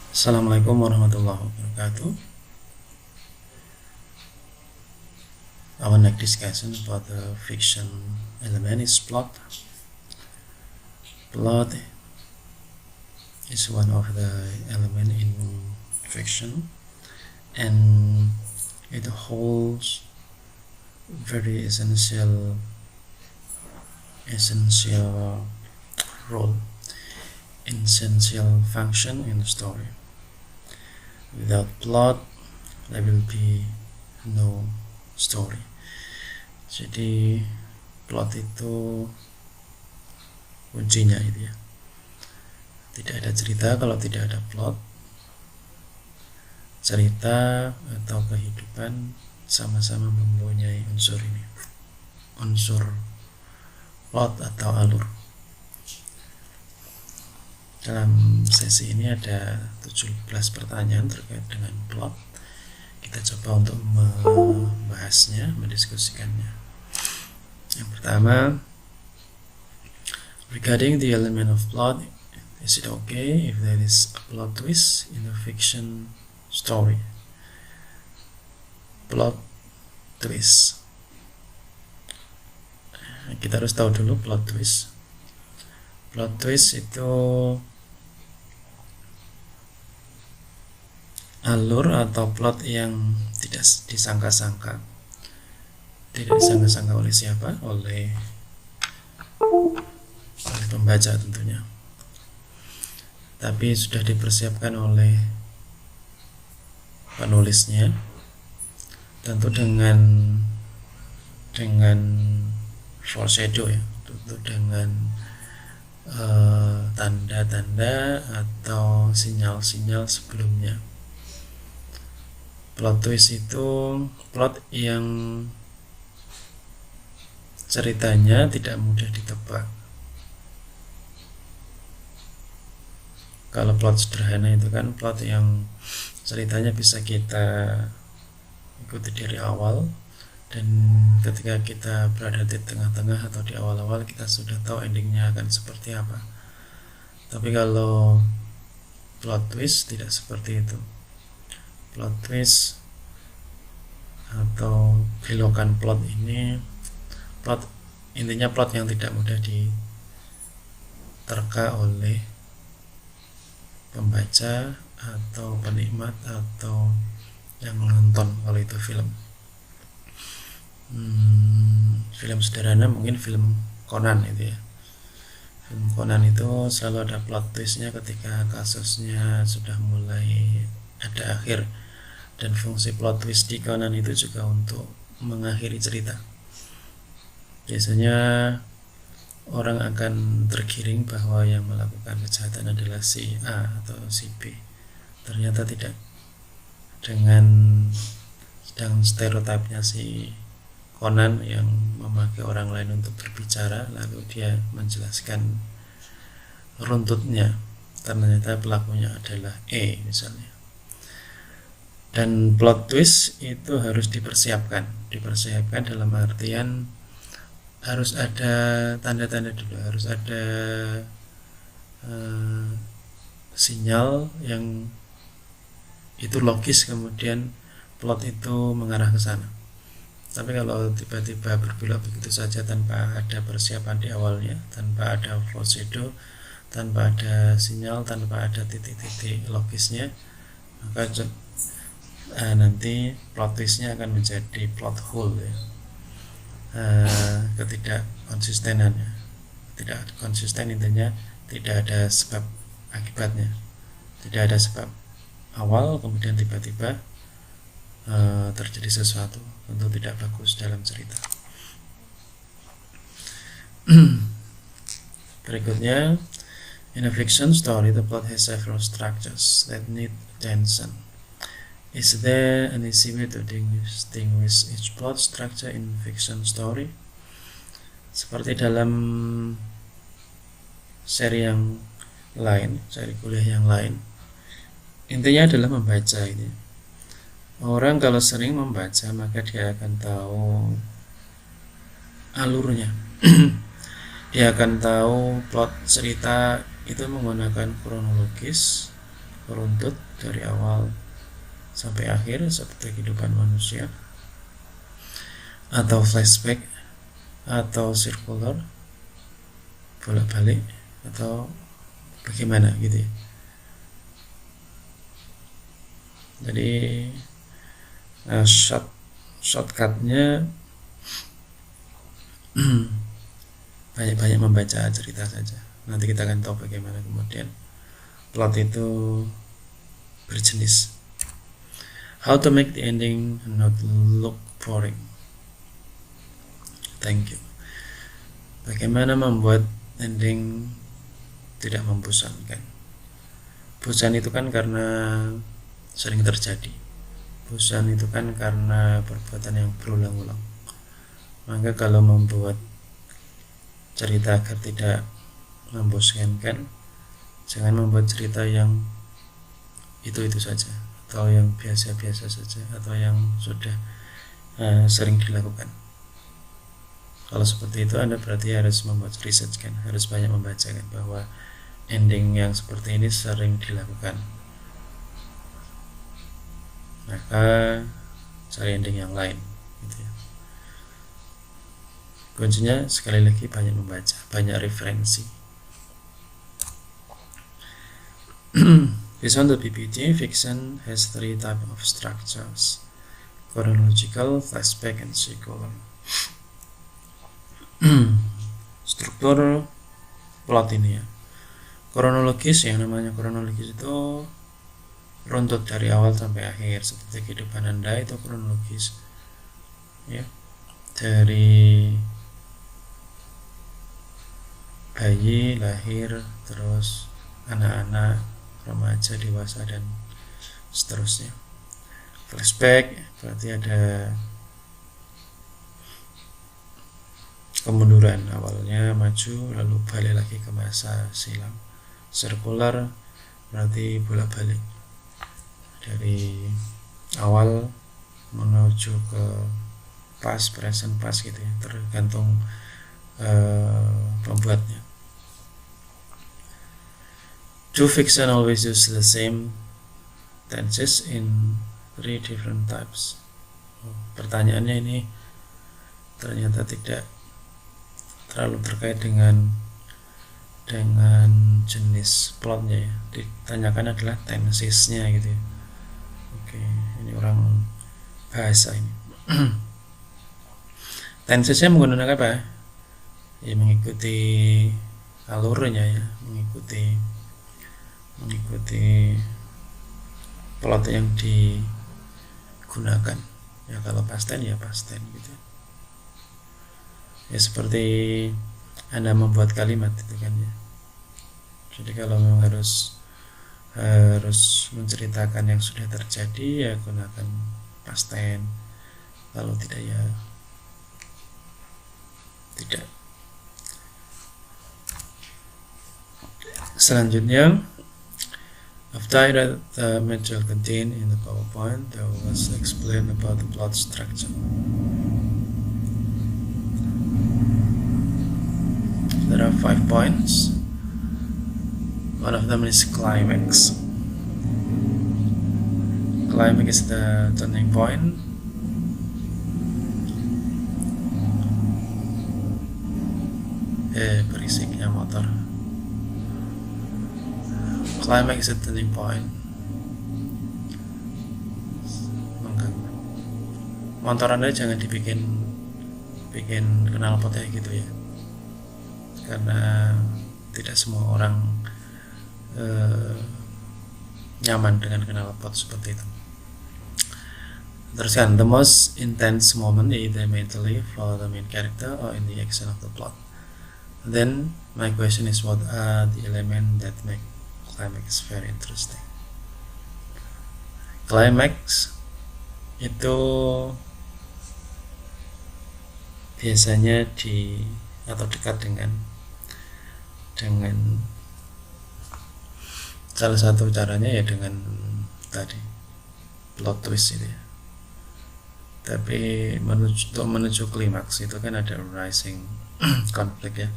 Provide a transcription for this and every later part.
Assalamualaikum warahmatullahi wabarakatuh. Our next discussion about the fiction element is plot. Plot is one of the element in fiction, and it holds very essential role, essential function in the story. Without plot, there will be no story. Jadi plot itu kuncinya itu ya. Tidak ada cerita kalau tidak ada plot. Cerita atau kehidupan sama-sama mempunyai unsur ini, unsur plot atau alur. Dalam sesi ini ada 17 pertanyaan terkait dengan plot. Kita coba untuk membahasnya, mendiskusikannya. Yang pertama, regarding the element of plot, is it okay if there is a plot twist in a fiction story? Plot twist. Kita harus tahu dulu plot twist. Plot twist itu alur atau plot yang tidak disangka-sangka. Tidak disangka-sangka oleh siapa? Oleh pembaca tentunya. Tapi sudah dipersiapkan oleh penulisnya, tentu dengan foreshadow ya, tentu dengan tanda-tanda atau sinyal-sinyal sebelumnya. Plot twist itu plot yang ceritanya tidak mudah ditebak. Kalau plot sederhana itu kan plot yang ceritanya bisa kita ikuti dari awal, dan ketika kita berada di tengah-tengah atau di awal-awal kita sudah tahu endingnya akan seperti apa. Tapi kalau plot twist tidak seperti itu. Plot twist atau belokan plot ini intinya plot yang tidak mudah diterka oleh pembaca atau penikmat atau yang menonton kalau itu film. Film sederhana mungkin film Conan itu ya. Film Conan itu selalu ada plot twistnya ketika kasusnya sudah mulai ada akhir, dan fungsi plot twist di Conan itu juga untuk mengakhiri cerita. Biasanya orang akan tergiring bahwa yang melakukan kejahatan adalah si A atau si B. Ternyata tidak. Dengan sedang stereotipnya si Conan yang memakai orang lain untuk berbicara, lalu dia menjelaskan runtutnya, ternyata pelakunya adalah E misalnya. Dan plot twist itu harus dipersiapkan dalam artian harus ada tanda-tanda dulu, harus ada sinyal yang itu logis, kemudian plot itu mengarah ke sana. Tapi kalau tiba-tiba berbelok begitu saja tanpa ada persiapan di awalnya, tanpa ada foreshadow, tanpa ada sinyal, tanpa ada titik-titik logisnya, maka nanti plot twistnya akan menjadi plot hole ya. Tidak konsisten intinya tidak ada sebab akibatnya, tidak ada sebab awal kemudian tiba-tiba terjadi sesuatu, tentu tidak bagus dalam cerita. Berikutnya, in a fiction story the plot has several structures that need attention. Is there an easy way to distinguish each plot structure in fiction story? Seperti dalam seri yang lain, seri kuliah yang lain, intinya adalah membaca ini. Orang kalau sering membaca maka dia akan tahu alurnya. Dia akan tahu plot cerita itu menggunakan kronologis, runtut dari awal sampai akhir seperti kehidupan manusia, atau flashback, atau circular, bolak-balik, atau bagaimana gitu ya. Jadi shortcutnya banyak-banyak membaca cerita saja. Nanti kita akan tahu bagaimana kemudian plot itu berjenis. How to make the ending not look boring. Thank you. Bagaimana membuat ending tidak membosankan. Bosan itu kan karena sering terjadi. Bosan itu kan karena perbuatan yang berulang-ulang. Maka kalau membuat cerita agar tidak membosankan, jangan membuat cerita yang itu saja, atau yang biasa-biasa saja, atau yang sudah sering dilakukan. Kalau seperti itu, Anda berarti harus membuat research kan, harus banyak membaca kan, bahwa ending yang seperti ini sering dilakukan. Maka cari ending yang lain gitu ya. Kuncinya sekali lagi banyak membaca, banyak referensi. Based on the PPT, fiction has 3 types of structures: chronological, flashback, and sequel. Struktur plot ini ya. Kronologis, yang namanya kronologis itu runtut dari awal sampai akhir, seperti kehidupan Anda itu kronologis ya, dari bayi lahir, terus anak-anak, remaja, dewasa, dan seterusnya. Flashback berarti ada kemunduran, awalnya maju lalu balik lagi ke masa silam. Circular berarti bolak-balik dari awal menuju ke past, present, past gitu ya, tergantung pembuatnya. Do fiction always use the same tenses in 3 different types? Pertanyaannya ini ternyata tidak terlalu terkait dengan jenis plotnya ya. Ditanyakan adalah tensesnya gitu ya. Oke, ini orang bahasa ini. Tensesnya menggunakan apa? Ya mengikuti alurnya ya, mengikuti plot yang digunakan ya. Kalau past tense ya past tense gitu ya, seperti Anda membuat kalimat itu kan ya. Jadi kalau memang harus menceritakan yang sudah terjadi ya gunakan past tense, kalau tidak ya tidak. Selanjutnya, after I read the material contained in the PowerPoint, I was explain about the plot structure. There are 5 points. One of them is climax. Climax is the turning point. Berisiknya motor. Climax is the turning point. Mengganggu. Motor Anda jangan bikin knalpot kayak gitu ya, karena tidak semua orang nyaman dengan knalpot seperti itu. Teruskan, the most intense moment either mentally for the main character or in the action of the plot. Then my question is, what are the elements that make climax very interesting? Climax itu biasanya atau dekat dengan salah satu caranya ya dengan tadi plot twist itu ya. Tapi untuk menuju klimaks itu kan ada rising konflik ya,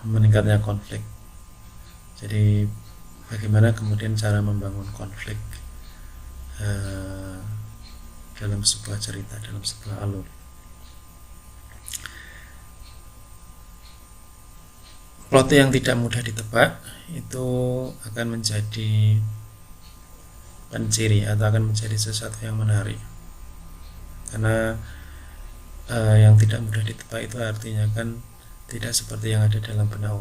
meningkatnya konflik. Jadi bagaimana kemudian cara membangun konflik dalam sebuah cerita, dalam sebuah alur. Plot yang tidak mudah ditebak itu akan menjadi penciri atau akan menjadi sesuatu yang menarik, karena yang tidak mudah ditebak itu artinya kan tidak seperti yang ada dalam benak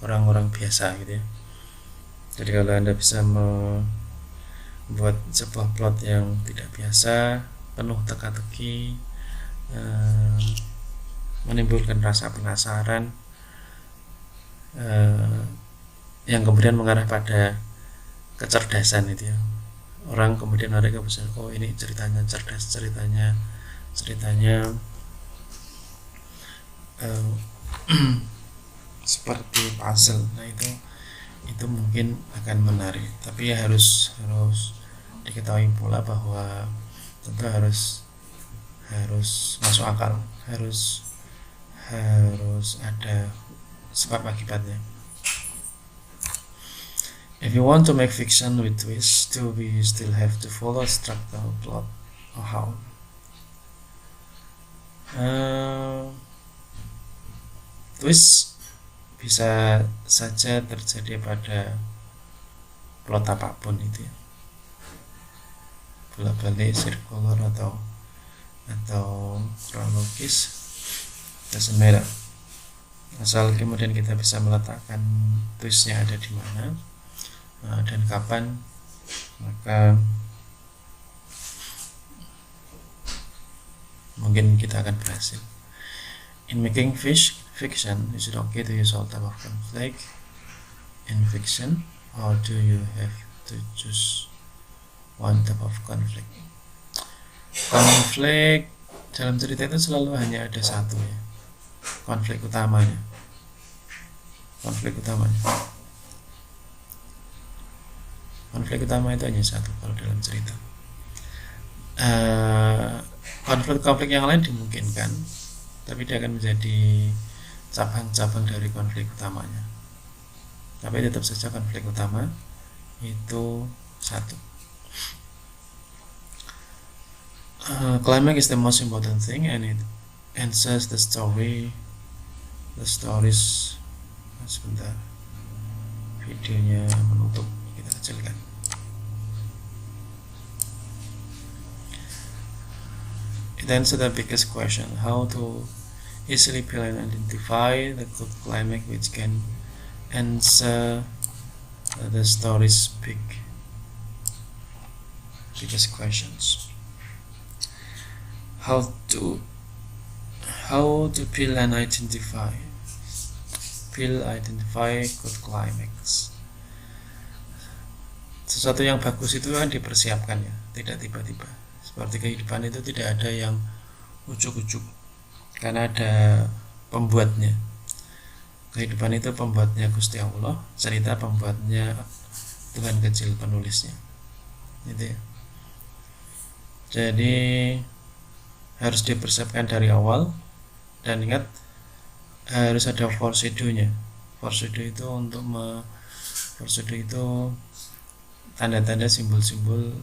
orang-orang biasa gitu ya. Jadi kalau Anda bisa membuat sebuah plot yang tidak biasa, penuh teka-teki, menimbulkan rasa penasaran, yang kemudian mengarah pada kecerdasan itu ya, orang kemudian mereka bisa, oh ini ceritanya cerdas, ceritanya seperti puzzle. Nah itu mungkin akan menarik, tapi ya harus diketahui pula bahwa tentu harus masuk akal, harus ada sebab akibatnya. If you want to make fiction with twist, do we still have to follow a structural plot or how? Twist bisa saja terjadi pada plot apapun itu ya, bolak-balik, sirkular atau kronologis, doesn't matter, asal kemudian kita bisa meletakkan twistnya ada di mana dan kapan, maka mungkin kita akan berhasil. In making fiction, is it okay to use all type of conflict in fiction, or do you have to choose one type of conflict? Konflik dalam cerita itu selalu hanya ada satu ya, konflik utamanya. Konflik utama itu hanya satu kalau dalam cerita. Konflik yang lain dimungkinkan, tapi dia akan menjadi cabang-cabang dari konflik utamanya. Tapi tetap saja konflik utama itu satu. Climax is the most important thing, and it answers the stories. Sebentar, videonya menutup, kita kecilkan. It answers the biggest question: how to easily feel and identify the good climax, which can answer the story's biggest questions. How to feel and identify good climax. Sesuatu yang bagus itu kan dipersiapkan ya, tidak tiba-tiba. Seperti kehidupan itu tidak ada yang ujuk-ujuk, karena ada pembuatnya. Kehidupan itu pembuatnya Gusti Allah, cerita pembuatnya Tuhan kecil penulisnya, gitu ya. Jadi harus dipersiapkan dari awal, dan ingat harus ada foreshadow-nya. Foreshadow itu tanda-tanda, simbol-simbol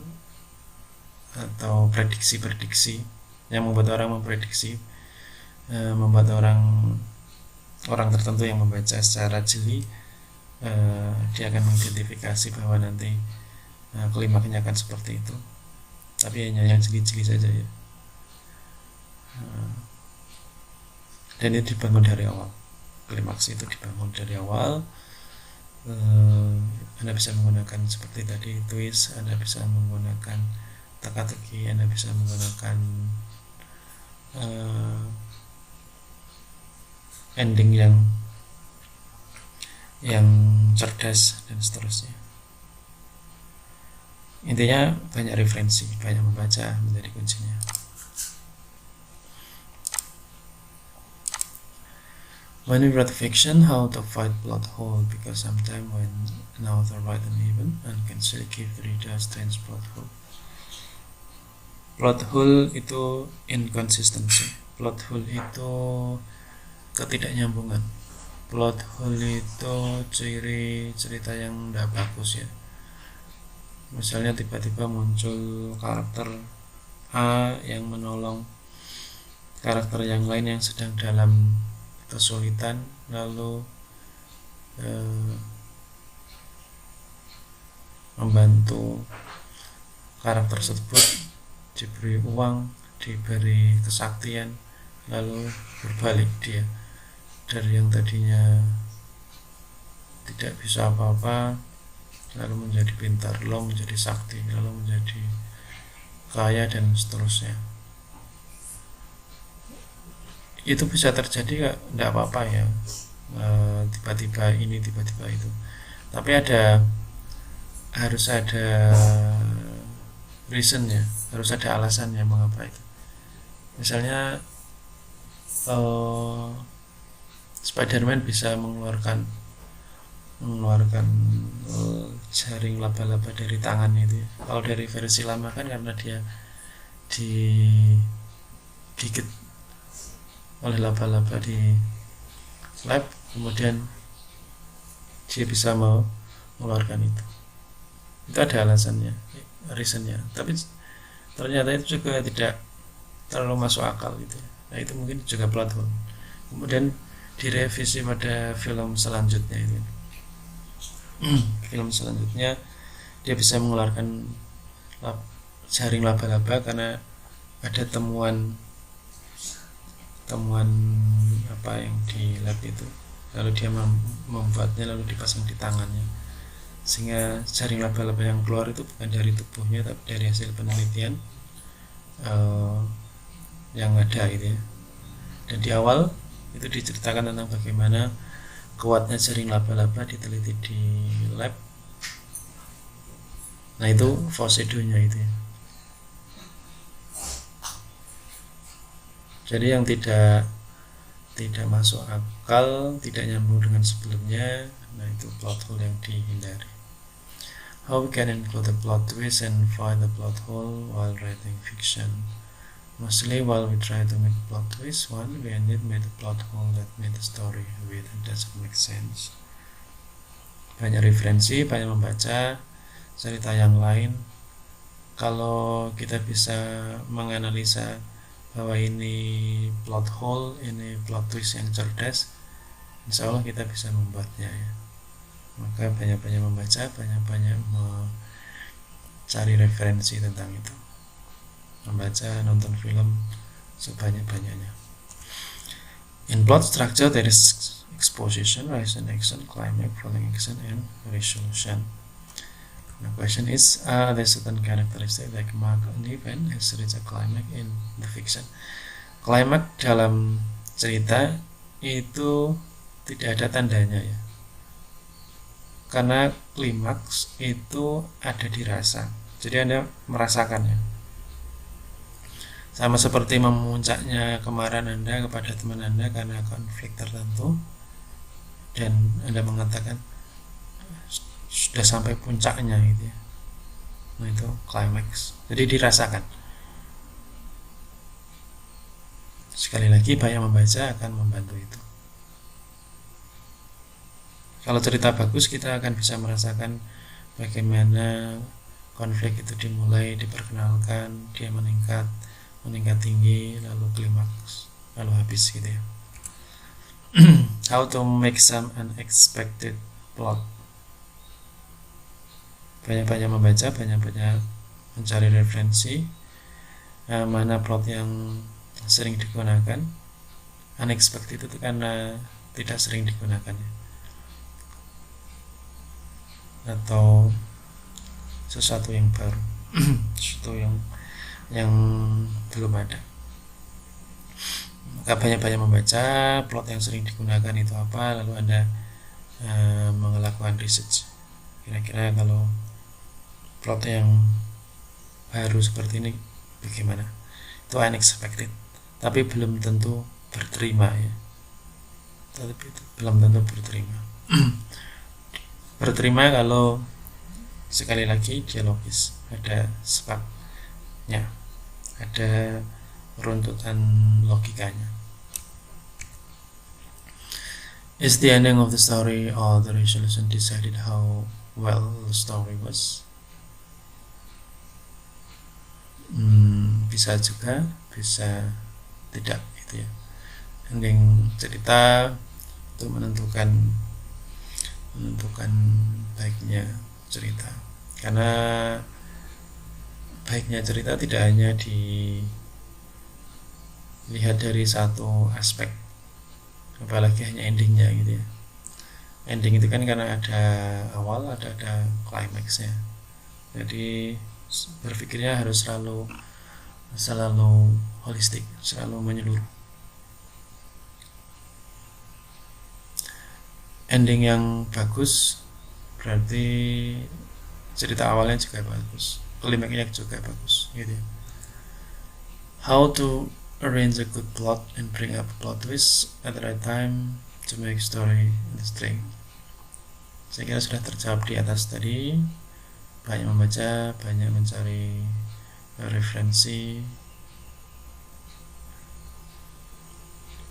atau prediksi-prediksi yang membuat orang memprediksi, membuat orang tertentu yang membaca secara jeli, dia akan mengidentifikasi bahwa nanti klimaksnya akan seperti itu, tapi hanya yang jeli-jeli saja ya. Dan itu dibangun dari awal, klimaks itu dibangun dari awal. Anda bisa menggunakan seperti tadi twist, Anda bisa menggunakan teka-teki, Anda bisa menggunakan ending yang cerdas dan seterusnya. Intinya banyak referensi, banyak membaca menjadi kuncinya. When we write fiction, how to fight plot hole, because sometimes when an author writes uneven and can still give reader strange plot hole. Plot hole itu inconsistency. Plot hole itu ketidaknyambungan. Plot hole itu ciri cerita yang tidak bagus ya. Misalnya tiba-tiba muncul karakter A yang menolong karakter yang lain yang sedang dalam kesulitan, lalu membantu karakter tersebut, diberi uang, diberi kesaktian, lalu berbalik dia dari yang tadinya tidak bisa apa-apa lalu menjadi pintar, lalu menjadi sakti, lalu menjadi kaya dan seterusnya. Itu bisa terjadi, tidak apa-apa ya, tiba-tiba ini tiba-tiba itu, tapi harus ada reasonnya, harus ada alasannya mengapa itu. Misalnya Spider-Man bisa mengeluarkan jaring laba-laba dari tangan itu ya. Kalau dari versi lama kan karena dia digigit oleh laba-laba di lab, kemudian dia bisa mengeluarkan itu ada alasannya, reasonnya, tapi ternyata itu juga tidak terlalu masuk akal gitu ya. Nah itu mungkin juga plot hole. Kemudian direvisi pada film selanjutnya itu. Film selanjutnya dia bisa mengeluarkan jaring laba-laba karena ada temuan apa yang di lab itu, lalu dia membuatnya lalu dipasang di tangannya, sehingga jaring laba-laba yang keluar itu bukan dari tubuhnya tapi dari hasil penelitian yang ada gitu ya. Dan di awal itu diceritakan tentang bagaimana kuatnya jaring laba-laba diteliti di lab. Nah itu foresadow-nya itu ya. Jadi yang tidak masuk akal, tidak nyambung dengan sebelumnya, nah itu plot hole yang dihindari. How we can include the plot twist and find the plot hole while writing fiction? Mostly while we try to make plot twist, one, we need to make the plot hole that made the story weird and doesn't make sense. Banyak referensi, banyak membaca cerita yang lain. Kalau kita bisa menganalisa bahwa ini plot hole, ini plot twist yang cerdas, insya Allah kita bisa membuatnya ya. Maka banyak-banyak membaca, banyak-banyak mencari referensi tentang itu, membaca, nonton film sebanyak-banyaknya. In plot structure there is exposition, rise and action, climax, falling action, and resolution. The question is, are there certain characteristics that mark an event has reached a climax in the fiction? Climax dalam cerita itu tidak ada tandanya ya, karena klimaks itu ada di rasa, jadi Anda merasakannya. Sama seperti memuncaknya kemarahan Anda kepada teman Anda karena konflik tertentu, dan Anda mengatakan sudah sampai puncaknya gitu ya. Nah itu climax, jadi dirasakan. Sekali lagi banyak membaca akan membantu itu. Kalau cerita bagus kita akan bisa merasakan bagaimana konflik itu dimulai, diperkenalkan, dia meningkat tinggi, lalu klimaks, lalu habis gitu ya. How to make some unexpected plot? Banyak-banyak membaca, banyak-banyak mencari referensi, mana plot yang sering digunakan. Unexpected itu karena tidak sering digunakan ya, atau sesuatu yang baru, sesuatu yang belum ada. Maka banyak-banyak membaca plot yang sering digunakan itu apa, lalu Anda melakukan research, kira-kira kalau plot yang baru seperti ini bagaimana. Itu unexpected, tapi belum tentu berterima ya, belum tentu berterima. Berterima kalau sekali lagi dia logis, ada sebabnya, ada runtutan logikanya. Is the ending of the story or the resolution decided how well the story was? Bisa juga, bisa tidak gitu ya. Ending cerita itu menentukan baiknya cerita, karena baiknya cerita tidak hanya dilihat dari satu aspek, apalagi hanya endingnya gitu ya. Ending itu kan karena ada awal, ada klimaksnya, jadi berpikirnya harus selalu holistik, selalu menyeluruh. Ending yang bagus berarti cerita awalnya juga bagus, klimaksnya juga bagus gitu ya. How to arrange a good plot and bring up a plot twist at the right time to make story interesting. Saya kira sudah terjawab di atas tadi. Banyak membaca, banyak mencari referensi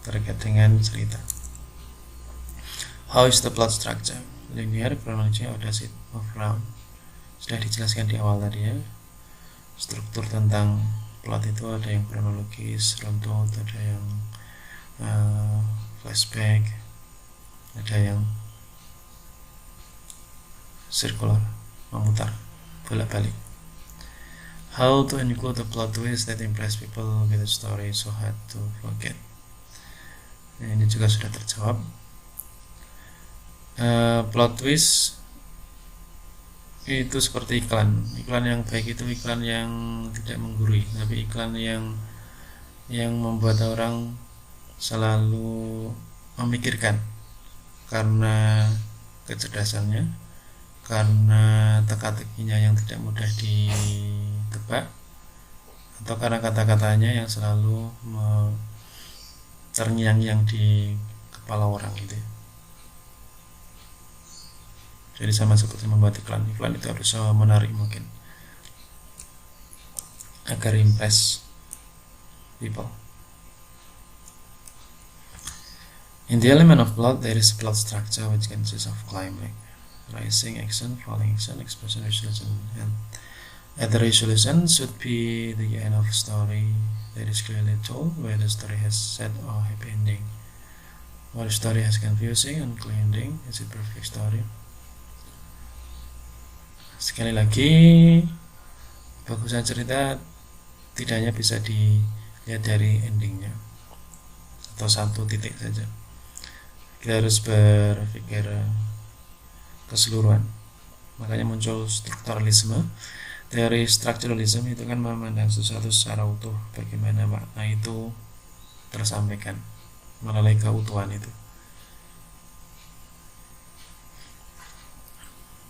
terkait dengan cerita. How is the plot structure? Linear, chronology, or does it move around? Sudah dijelaskan di awal tadi ya. Struktur tentang plot itu ada yang kronologis, runtut, ada yang flashback, ada yang circular, memutar, bolak-balik. How to include a plot twist that impress people with a story so hard to forget? Nah, ini juga sudah terjawab. Plot twist itu seperti iklan yang baik itu iklan yang tidak menggurui, tapi iklan yang membuat orang selalu memikirkan karena kecerdasannya, karena teka-tekinya yang tidak mudah ditebak, atau karena kata-katanya yang selalu terngiang-ngiang di kepala orang gitu ya. Jadi sama seperti membuat iklan itu harus menarik mungkin agar impress people. In the element of plot, there is a plot structure which consists of climax, rising action, falling action, explosion, resolution, and the resolution should be the end of a story that is clearly told, where the story has sad or happy ending. While the story has confusing and unclear ending, is it perfect story? Sekali lagi, bagusnya cerita tidak hanya bisa dilihat dari endingnya atau satu titik saja. Kita harus berpikir keseluruhan. Makanya muncul strukturalisme. Teori strukturalisme itu kan memandang sesuatu secara utuh, bagaimana makna itu tersampaikan melalui keutuhan itu.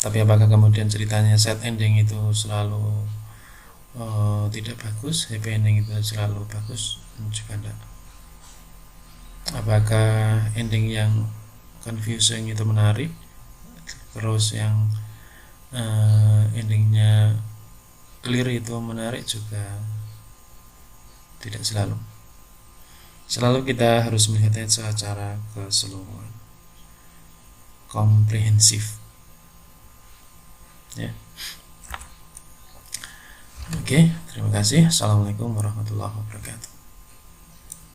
Tapi apakah kemudian ceritanya sad ending itu selalu tidak bagus, happy ending itu selalu bagus? Juga tidak. Apakah ending yang confusing itu menarik, terus yang endingnya clear itu menarik? Juga tidak selalu. Selalu kita harus melihatnya secara keseluruhan, komprehensif ya. Oke, terima kasih. Assalamualaikum warahmatullahi wabarakatuh.